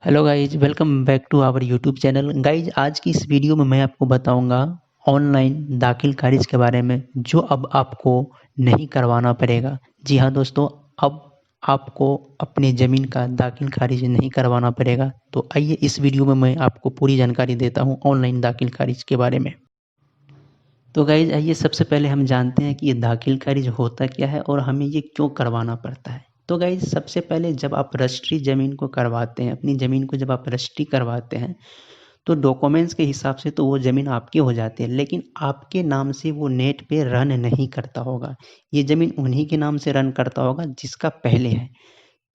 Hello guys, welcome back to our YouTube channel. Guys, आज की इस वीडियो में मैं आपको बताऊंगा ऑनलाइन दाखिल खारिज के बारे में, जो अब आपको नहीं करवाना पड़ेगा। जी हाँ दोस्तों, अब आपको अपनी ज़मीन का दाखिल खारिज नहीं करवाना पड़ेगा। तो आइए इस वीडियो में मैं आपको पूरी जानकारी देता हूँ ऑनलाइन दाखिल खारिज के बारे में। तो गाइज आइए सबसे पहले हम जानते हैं कि ये दाखिल खारिज होता क्या है और हमें ये क्यों करवाना पड़ता है। तो गाइज सबसे पहले जब आप रजिस्ट्री ज़मीन को करवाते हैं, अपनी ज़मीन को जब आप रजिस्ट्री करवाते हैं, तो डॉक्यूमेंट्स के हिसाब से तो वो ज़मीन आपकी हो जाती है, लेकिन आपके नाम से वो नेट पे रन नहीं करता होगा। ये ज़मीन उन्हीं के नाम से रन करता होगा जिसका पहले है।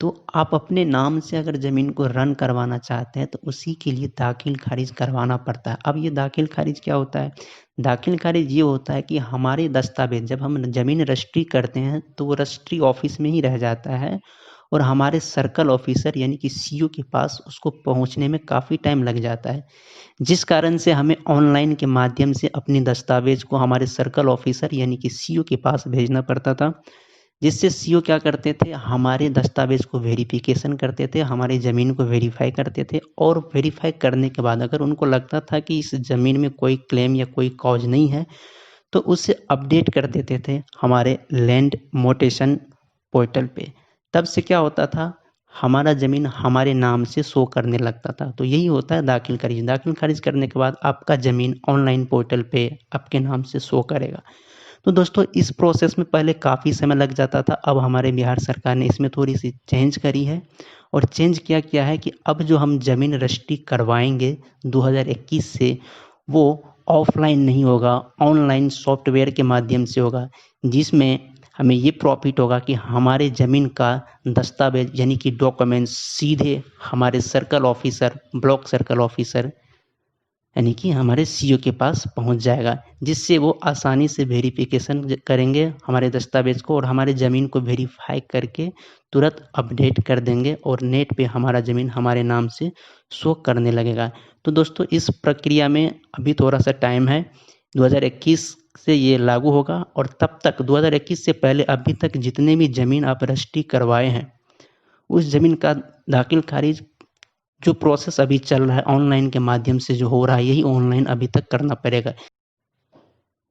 तो आप अपने नाम से अगर ज़मीन को रन करवाना चाहते हैं तो उसी के लिए दाखिल खारिज करवाना पड़ता है। अब ये दाखिल खारिज क्या होता है? दाखिल खारिज ये होता है कि हमारे दस्तावेज़ जब हम ज़मीन रजिस्ट्री करते हैं तो वो रजिस्ट्री ऑफ़िस में ही रह जाता है और हमारे सर्कल ऑफ़िसर यानी कि सीओ के पास उसको पहुँचने में काफ़ी टाइम लग जाता है। जिस कारण से हमें ऑनलाइन के माध्यम से अपने दस्तावेज़ को हमारे सर्कल ऑफ़िसर यानी कि सीओ के पास भेजना पड़ता था। जिससे सीओ क्या करते थे, हमारे दस्तावेज़ को वेरिफ़िकेशन करते थे, हमारी ज़मीन को वेरीफ़ाई करते थे और वेरीफ़ाई करने के बाद अगर उनको लगता था कि इस ज़मीन में कोई क्लेम या कोई कॉज़ नहीं है, तो उसे अपडेट कर देते थे हमारे लैंड म्यूटेशन पोर्टल पे। तब से क्या होता था, हमारा ज़मीन हमारे नाम से शो करने लगता था। तो यही होता है दाखिल खारिज। दाखिल खारिज करने के बाद आपका ज़मीन ऑनलाइन पोर्टल पे आपके नाम से शो करेगा। तो दोस्तों इस प्रोसेस में पहले काफ़ी समय लग जाता था, अब हमारे बिहार सरकार ने इसमें थोड़ी-सी चेंज करी है। और चेंज क्या किया है कि अब जो हम ज़मीन रजिस्ट्री करवाएँगे 2021 से, वो ऑफ़लाइन नहीं होगा, ऑनलाइन सॉफ्टवेयर के माध्यम से होगा। जिसमें हमें ये प्रॉफ़िट होगा कि हमारे ज़मीन का दस्तावेज़ यानी कि डॉक्यूमेंट्स सीधे हमारे circle officer, block circle officer यानी कि हमारे सीओ के पास पहुंच जाएगा, जिससे वो आसानी से वेरिफिकेशन करेंगे हमारे दस्तावेज़ को और हमारे ज़मीन को वेरीफाई करके तुरंत अपडेट कर देंगे और नेट पे हमारा ज़मीन हमारे नाम से शो करने लगेगा। तो दोस्तों इस प्रक्रिया में अभी थोड़ा-सा टाइम है, 2021 से ये लागू होगा और तब तक 2021 से पहले अभी तक जितने भी ज़मीन आप रजिस्ट्री करवाए हैं, उस ज़मीन का दाखिल खारिज जो प्रोसेस अभी चल रहा है ऑनलाइन के माध्यम से जो हो रहा है, यही ऑनलाइन अभी तक करना पड़ेगा।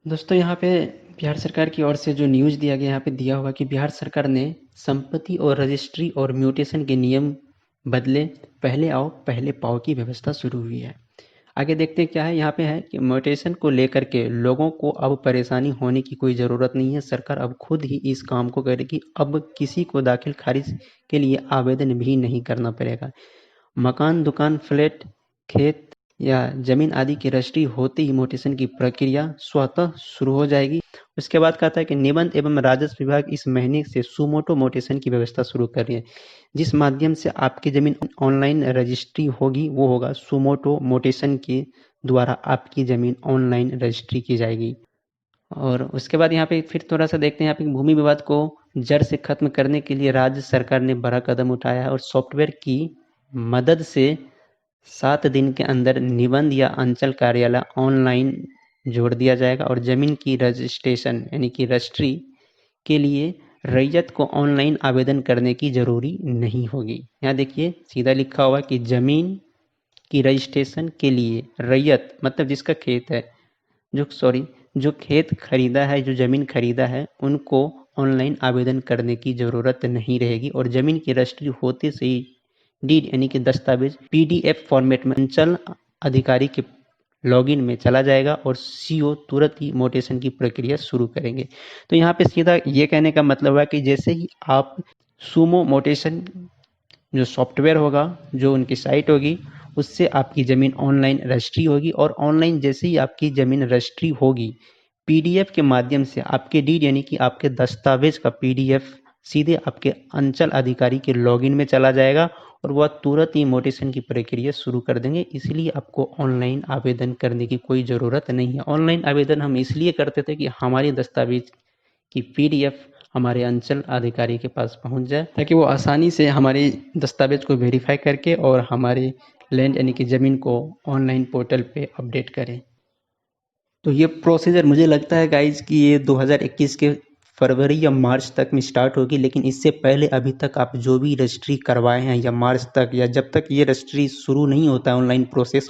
दोस्तों यहाँ पे बिहार सरकार की ओर से जो न्यूज़ दिया गया, यहाँ पे दिया हुआ कि बिहार सरकार ने संपत्ति और रजिस्ट्री और म्यूटेशन के नियम बदले, पहले आओ पहले पाओ की व्यवस्था शुरू हुई है। आगे देखते हैं क्या है। यहाँ पे है कि म्यूटेशन को लेकर के लोगों को अब परेशानी होने की कोई ज़रूरत नहीं है। सरकार अब खुद ही इस काम को करेगी। अब किसी को दाखिल खारिज के लिए आवेदन भी नहीं करना पड़ेगा। मकान, दुकान, फ्लैट, खेत या ज़मीन आदि की रजिस्ट्री होते ही म्यूटेशन की प्रक्रिया स्वतः शुरू हो जाएगी। उसके बाद कहता है कि निबंध एवं राजस्व विभाग इस महीने से सुमोटो म्यूटेशन की व्यवस्था शुरू कर रही है। जिस माध्यम से आपकी ज़मीन ऑनलाइन रजिस्ट्री होगी, वो होगा सुमोटो म्यूटेशन के द्वारा आपकी ज़मीन ऑनलाइन रजिस्ट्री की जाएगी। और उसके बाद यहाँ पे फिर थोड़ा-सा देखते हैं, यहाँ पे भूमि विवाद को जड़ से खत्म करने के लिए राज्य सरकार ने बड़ा कदम उठाया है और सॉफ्टवेयर की मदद से 7 दिन के अंदर निबंध या अंचल कार्यालय ऑनलाइन जोड़ दिया जाएगा और ज़मीन की रजिस्ट्रेशन यानी कि रजिस्ट्री के लिए रैयत को ऑनलाइन आवेदन करने की ज़रूरी नहीं होगी। यहाँ देखिए सीधा लिखा हुआ है कि ज़मीन की रजिस्ट्रेशन के लिए रैयत मतलब जिसका खेत है, जो खेत खरीदा है, जो ज़मीन खरीदा है, उनको ऑनलाइन आवेदन करने की ज़रूरत नहीं रहेगी और ज़मीन की रजिस्ट्री होते से ही डीड यानी कि दस्तावेज पीडीएफ फॉर्मेट में अंचल अधिकारी के लॉगिन में चला जाएगा और सीओ तुरंत ही म्यूटेशन की प्रक्रिया शुरू करेंगे। तो यहाँ पे सीधा ये कहने का मतलब है कि जैसे ही आप सुमो म्यूटेशन जो सॉफ्टवेयर होगा, जो उनकी साइट होगी, उससे आपकी ज़मीन ऑनलाइन रजिस्ट्री होगी और ऑनलाइन जैसे ही आपकी ज़मीन रजिस्ट्री होगी, पीडीएफ के माध्यम से आपके डीड यानी कि आपके दस्तावेज का पीडीएफ सीधे आपके अंचल अधिकारी के लॉगिन में चला जाएगा और वह तुरंत ही म्यूटेशन की प्रक्रिया शुरू कर देंगे। इसलिए आपको ऑनलाइन आवेदन करने की कोई ज़रूरत नहीं है। ऑनलाइन आवेदन हम इसलिए करते थे कि हमारे दस्तावेज की पीडीएफ हमारे अंचल अधिकारी के पास पहुंच जाए, ताकि वो आसानी से हमारे दस्तावेज को वेरीफाई करके और हमारे लैंड यानी कि ज़मीन को ऑनलाइन पोर्टल पे अपडेट करें। तो ये प्रोसीजर मुझे लगता है गाइज कि ये 2021 के फरवरी या मार्च तक में स्टार्ट होगी, लेकिन इससे पहले अभी तक आप जो भी रजिस्ट्री करवाए हैं या मार्च तक या जब तक ये रजिस्ट्री शुरू नहीं होता है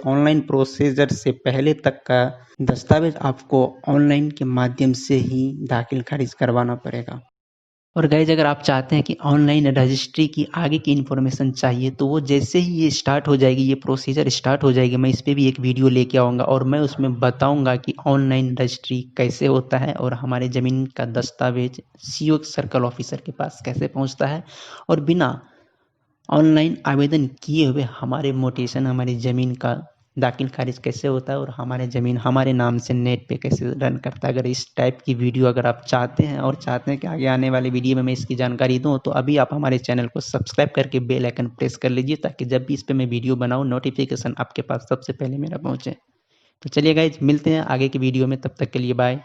ऑनलाइन प्रोसीजर से पहले तक का दस्तावेज आपको ऑनलाइन के माध्यम से ही दाखिल खारिज करवाना पड़ेगा। और गाइज अगर आप चाहते हैं कि ऑनलाइन रजिस्ट्री की आगे की इन्फॉर्मेशन चाहिए तो वो जैसे ही ये स्टार्ट हो जाएगी, ये प्रोसीजर स्टार्ट हो जाएगी, मैं इस पर भी एक वीडियो लेके आऊँगा और मैं उसमें बताऊँगा कि ऑनलाइन रजिस्ट्री कैसे होता है और हमारे ज़मीन का दस्तावेज सीओ सर्कल ऑफिसर के पास कैसे पहुँचता है और बिना ऑनलाइन आवेदन किए हुए हमारे मोटेशन हमारी ज़मीन का दाखिल खारिज कैसे होता है और हमारे ज़मीन हमारे नाम से नेट पे कैसे रन करता है। अगर इस टाइप की वीडियो अगर आप चाहते हैं और चाहते हैं कि आगे आने वाली वीडियो में मैं इसकी जानकारी दूँ, तो अभी आप हमारे चैनल को सब्सक्राइब करके बेल आइकन प्रेस कर लीजिए ताकि जब भी इस पे मैं वीडियो बनाऊँ नोटिफिकेशन आपके पास सबसे पहले मेरा पहुँचे। तो चलिए गाइज मिलते हैं आगे की वीडियो में, तब तक के लिए बाय।